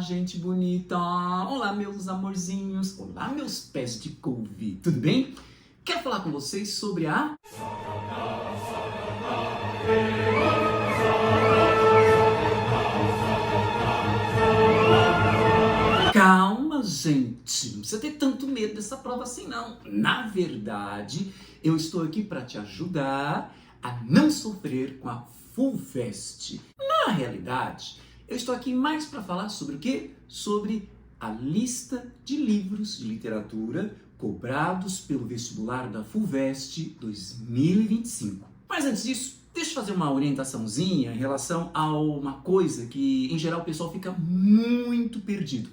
gente bonita! Olá, meus amorzinhos! Olá, meus pés de couve! Tudo bem? Quero falar com vocês sobre a... Calma, gente! Não precisa ter tanto medo dessa prova assim, não. Na verdade, eu estou aqui para te ajudar a não sofrer com a FUVEST. Na realidade, eu estou aqui mais para falar sobre o quê? Sobre a lista de livros de literatura cobrados pelo vestibular da FUVEST 2025. Mas antes disso, deixa eu fazer uma orientaçãozinha em relação a uma coisa que, em geral, o pessoal fica muito perdido.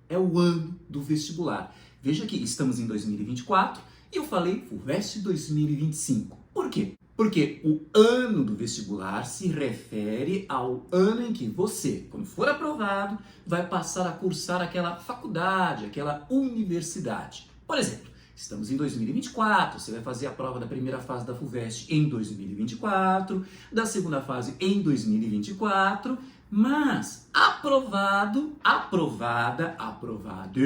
É o ano do vestibular. Veja que estamos em 2024 e eu falei FUVEST 2025. Por quê? Porque o ano do vestibular se refere ao ano em que você, quando for aprovado, vai passar a cursar aquela faculdade, aquela universidade. Por exemplo, estamos em 2024, você vai fazer a prova da primeira fase da FUVEST em 2024, da segunda fase em 2024, mas aprovado, aprovada, aprovado,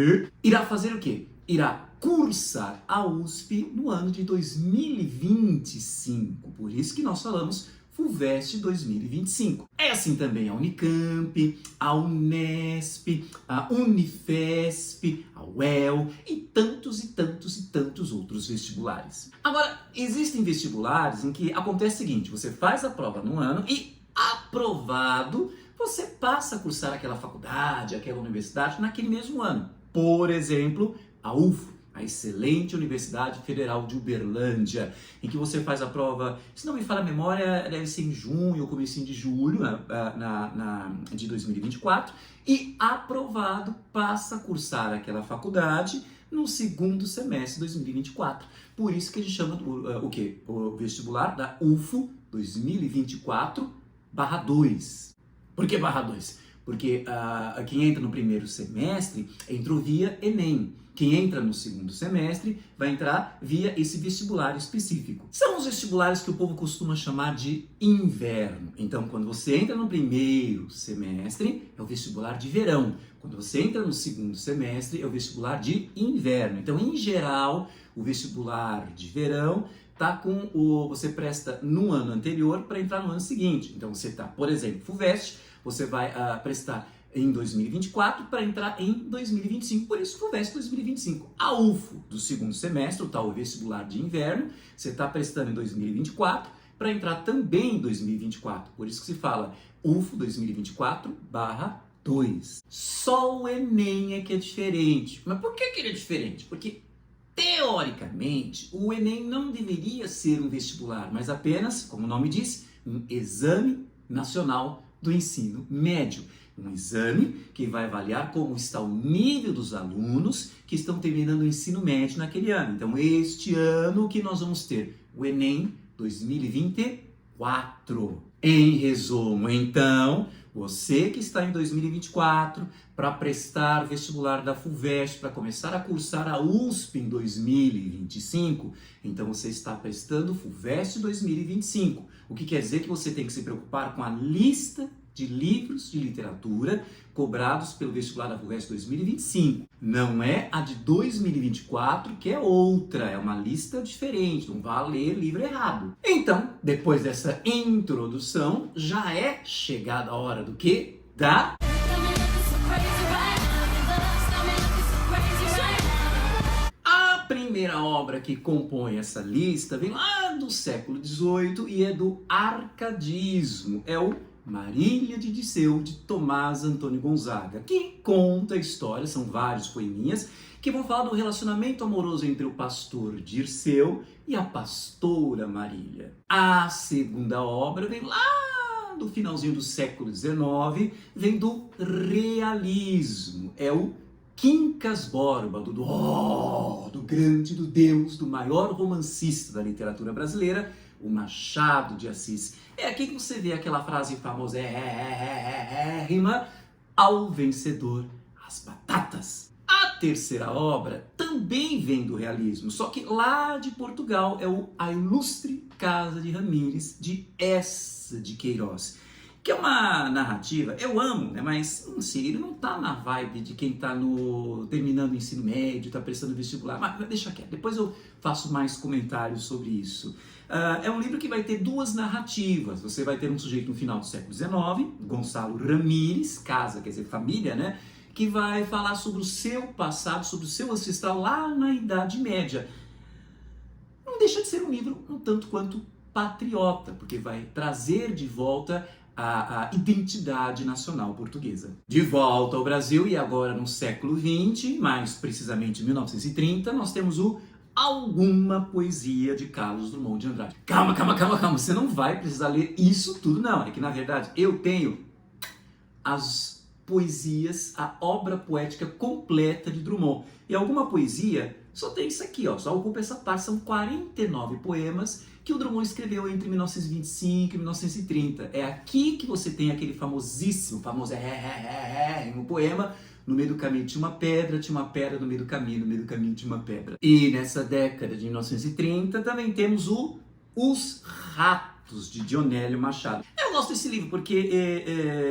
irá fazer o quê? Irá cursar a USP no ano de 2025. Por isso que nós falamos FUVEST 2025. É assim também a Unicamp, a Unesp, a Unifesp, a UEL e tantos e tantos e tantos outros vestibulares. Agora, existem vestibulares em que acontece o seguinte, você faz a prova no ano e, aprovado, você passa a cursar aquela faculdade, aquela universidade naquele mesmo ano. Por exemplo, a UFO, a excelente Universidade Federal de Uberlândia, em que você faz a prova, se não me falha a memória, deve ser em junho ou comecinho de julho de 2024, e aprovado passa a cursar aquela faculdade no segundo semestre de 2024. Por isso que a gente chama o quê? O vestibular da UFO 2024/2. Por que /2? Porque quem entra no primeiro semestre entrou via Enem. Quem entra no segundo semestre vai entrar via esse vestibular específico. São os vestibulares que o povo costuma chamar de inverno. Então, quando você entra no primeiro semestre, é o vestibular de verão. Quando você entra no segundo semestre, é o vestibular de inverno. Então, em geral, o vestibular de verão você presta no ano anterior para entrar no ano seguinte. Então, você está, por exemplo, FUVEST, você vai prestar em 2024 para entrar em 2025, por isso FUVEST 2025. A UFO do segundo semestre, o tal vestibular de inverno, você está prestando em 2024 para entrar também em 2024, por isso que se fala UFO 2024/2. Só o Enem é que é diferente. Mas por que ele é diferente? Porque teoricamente, o Enem não deveria ser um vestibular, mas apenas, como o nome diz, um exame nacional do ensino médio. Um exame que vai avaliar como está o nível dos alunos que estão terminando o ensino médio naquele ano. Então, este ano que nós vamos ter o Enem 2024. Em resumo, então, você que está em 2024 para prestar vestibular da FUVEST, para começar a cursar a USP em 2025, então você está prestando FUVEST 2025. O que quer dizer que você tem que se preocupar com a lista de livros de literatura cobrados pelo vestibular da FUVEST 2025. Não é a de 2024, que é outra, é uma lista diferente, não vá ler livro errado. Então, depois dessa introdução, já é chegada a hora do quê? A primeira obra que compõe essa lista vem lá do século XVIII e é do arcadismo, é o Marília de Dirceu, de Tomás Antônio Gonzaga, que conta a história, são vários poeminhas, que vão falar do relacionamento amoroso entre o pastor Dirceu e a pastora Marília. A segunda obra vem lá do finalzinho do século XIX, vem do realismo, é o Quincas Borba, do grande, do Deus, do maior romancista da literatura brasileira, o Machado de Assis. É aqui que você vê aquela frase famosa, rima ao vencedor as batatas. A terceira obra também vem do realismo, só que lá de Portugal, é A Ilustre Casa de Ramírez, de Eça de Queiroz. que é uma narrativa, eu amo, né? Mas não sei, ele não tá na vibe de quem tá terminando o ensino médio, tá prestando vestibular, mas deixa quieto, depois eu faço mais comentários sobre isso. É um livro que vai ter duas narrativas. Você vai ter um sujeito no final do século XIX, Gonçalo Ramírez, casa, quer dizer, família, né? Que vai falar sobre o seu passado, sobre o seu ancestral lá na Idade Média. Não deixa de ser um livro um tanto quanto patriota, porque vai trazer de volta a identidade nacional portuguesa. De volta ao Brasil, e agora no século XX, mais precisamente 1930, nós temos Alguma Poesia de Carlos Drummond de Andrade. Calma, você não vai precisar ler isso tudo, não. É que, na verdade, eu tenho as poesias, a obra poética completa de Drummond. E Alguma Poesia só tem isso aqui, ó, só ocupa essa parte. São 49 poemas que o Drummond escreveu entre 1925 e 1930. É aqui que você tem aquele famoso no poema. No meio do caminho tinha uma pedra no meio do caminho tinha uma pedra. E nessa década de 1930 também temos Os Ratos, de Dionélio Machado. Eu gosto desse livro porque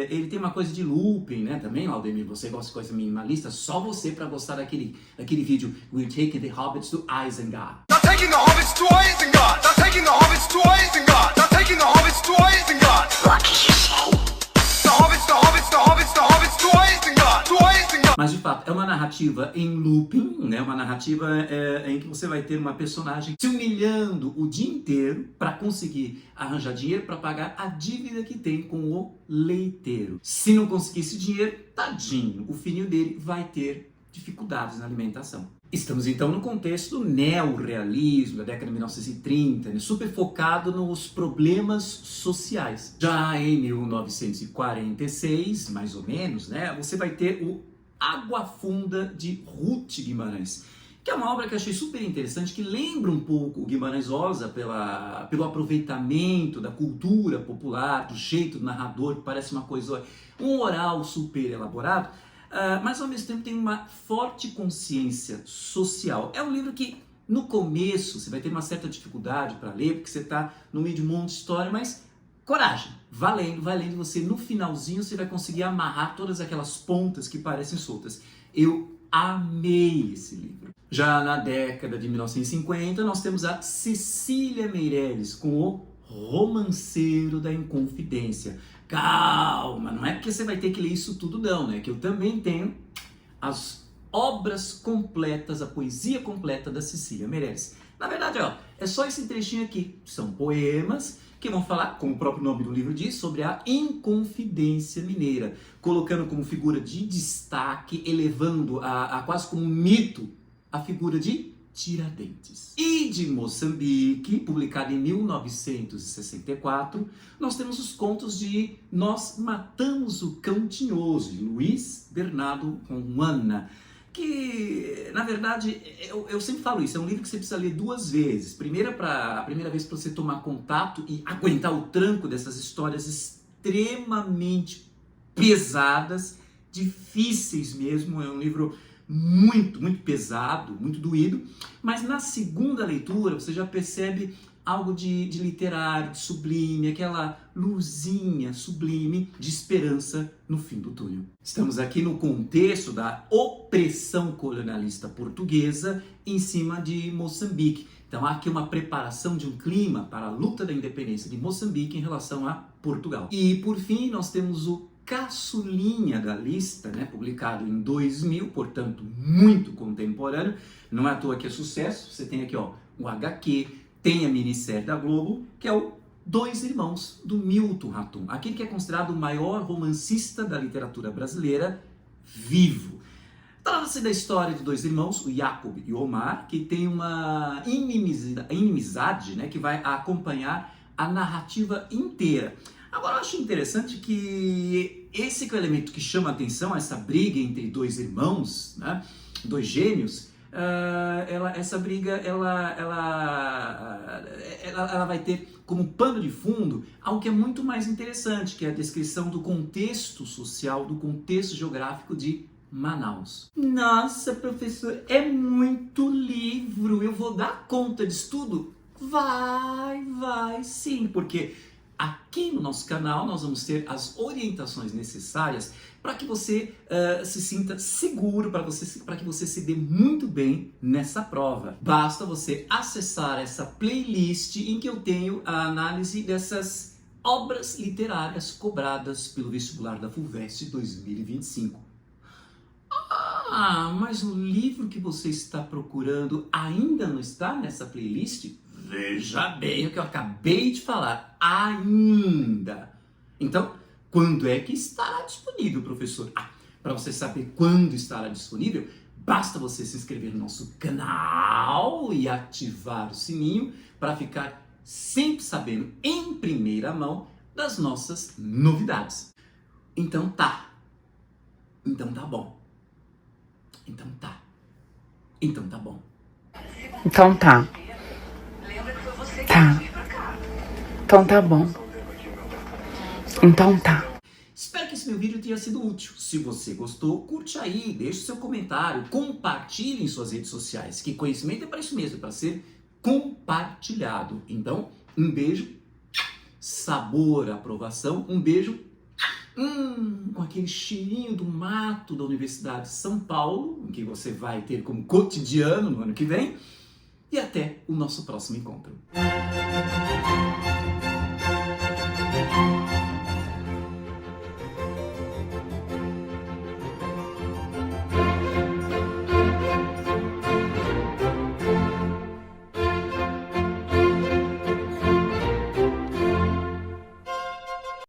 ele tem uma coisa de looping, né? Também, Aldemir, você gosta de coisa minimalista? Só você para gostar daquele vídeo We're taking the hobbits to Isengard. Not taking the hobbits to Isengard. Not taking the hobbits to Isengard. Not taking the hobbits to Isengard. What did you say? The hobbits to Isengard. To Isengard. Mas de fato, é uma narrativa em looping, né? Uma narrativa em que você vai ter uma personagem se humilhando o dia inteiro para conseguir arranjar dinheiro para pagar a dívida que tem com o leiteiro. Se não conseguir esse dinheiro, tadinho, o filhinho dele vai ter dificuldades na alimentação. Estamos então no contexto do neorrealismo da década de 1930, né? Super focado nos problemas sociais. Já em 1946, mais ou menos, né? Você vai ter o Água Funda de Ruth Guimarães, que é uma obra que eu achei super interessante, que lembra um pouco o Guimarães Rosa pelo aproveitamento da cultura popular, do jeito do narrador, que parece uma coisa, um oral super elaborado, mas ao mesmo tempo tem uma forte consciência social. É um livro que no começo você vai ter uma certa dificuldade para ler, porque você está no meio de um monte de história, mas coragem, vai lendo, você no finalzinho você vai conseguir amarrar todas aquelas pontas que parecem soltas. Eu amei esse livro. Já na década de 1950, nós temos a Cecília Meirelles com o Romanceiro da Inconfidência. Calma, não é porque você vai ter que ler isso tudo não, né? Que eu também tenho as obras completas, a poesia completa da Cecília Meirelles. Na verdade, ó, é só esse trechinho aqui. São poemas que vão falar, como o próprio nome do livro diz, sobre a Inconfidência Mineira, colocando como figura de destaque, elevando a quase como um mito, a figura de Tiradentes. E de Moçambique, publicado em 1964, nós temos os contos de Nós Matamos o Cão Tinhoso, de Luiz Bernardo Roana, que, na verdade, eu sempre falo isso, é um livro que você precisa ler duas vezes. A primeira vez para você tomar contato e aguentar o tranco dessas histórias extremamente pesadas, difíceis mesmo, é um livro muito, muito pesado, muito doído, mas na segunda leitura você já percebe algo de literário, de sublime, aquela luzinha sublime de esperança no fim do túnel. Estamos aqui no contexto da opressão colonialista portuguesa em cima de Moçambique. Então há aqui uma preparação de um clima para a luta da independência de Moçambique em relação a Portugal. E por fim nós temos o caçulinha da lista, né, publicado em 2000, portanto muito contemporâneo. Não é à toa que é sucesso. Você tem aqui, ó, o HQ, tem a minissérie da Globo, que é o Dois Irmãos, do Milton Ratum, aquele que é considerado o maior romancista da literatura brasileira vivo. Trata-se da história de dois irmãos, o Jacob e o Omar, que tem uma inimizade, né, que vai acompanhar a narrativa inteira. Agora, eu acho interessante que esse que é o elemento que chama a atenção, essa briga entre dois irmãos, né, dois gêmeos. Essa briga ela vai ter como pano de fundo algo que é muito mais interessante, que é a descrição do contexto social, do contexto geográfico de Manaus. Nossa, professor, é muito livro, eu vou dar conta disso tudo? Vai sim, porque Aqui no nosso canal nós vamos ter as orientações necessárias para que você se sinta seguro, para que você se dê muito bem nessa prova. Basta você acessar essa playlist em que eu tenho a análise dessas obras literárias cobradas pelo vestibular da FUVEST 2025. Ah, mas o livro que você está procurando ainda não está nessa playlist? Veja bem o que eu acabei de falar, ainda. Então, quando é que estará disponível, professor? Para você saber quando estará disponível, basta você se inscrever no nosso canal e ativar o sininho para ficar sempre sabendo em primeira mão das nossas novidades. Então tá bom. Então tá bom. Então tá bom. Então tá. Tá. Então tá bom. Então tá. Espero que esse meu vídeo tenha sido útil. Se você gostou, curte aí, deixe seu comentário, compartilhe em suas redes sociais, que conhecimento é para isso mesmo, para ser compartilhado. Então, um beijo, sabor, aprovação, um beijo, com aquele cheirinho do mato da Universidade de São Paulo, que você vai ter como cotidiano no ano que vem, e até o nosso próximo encontro.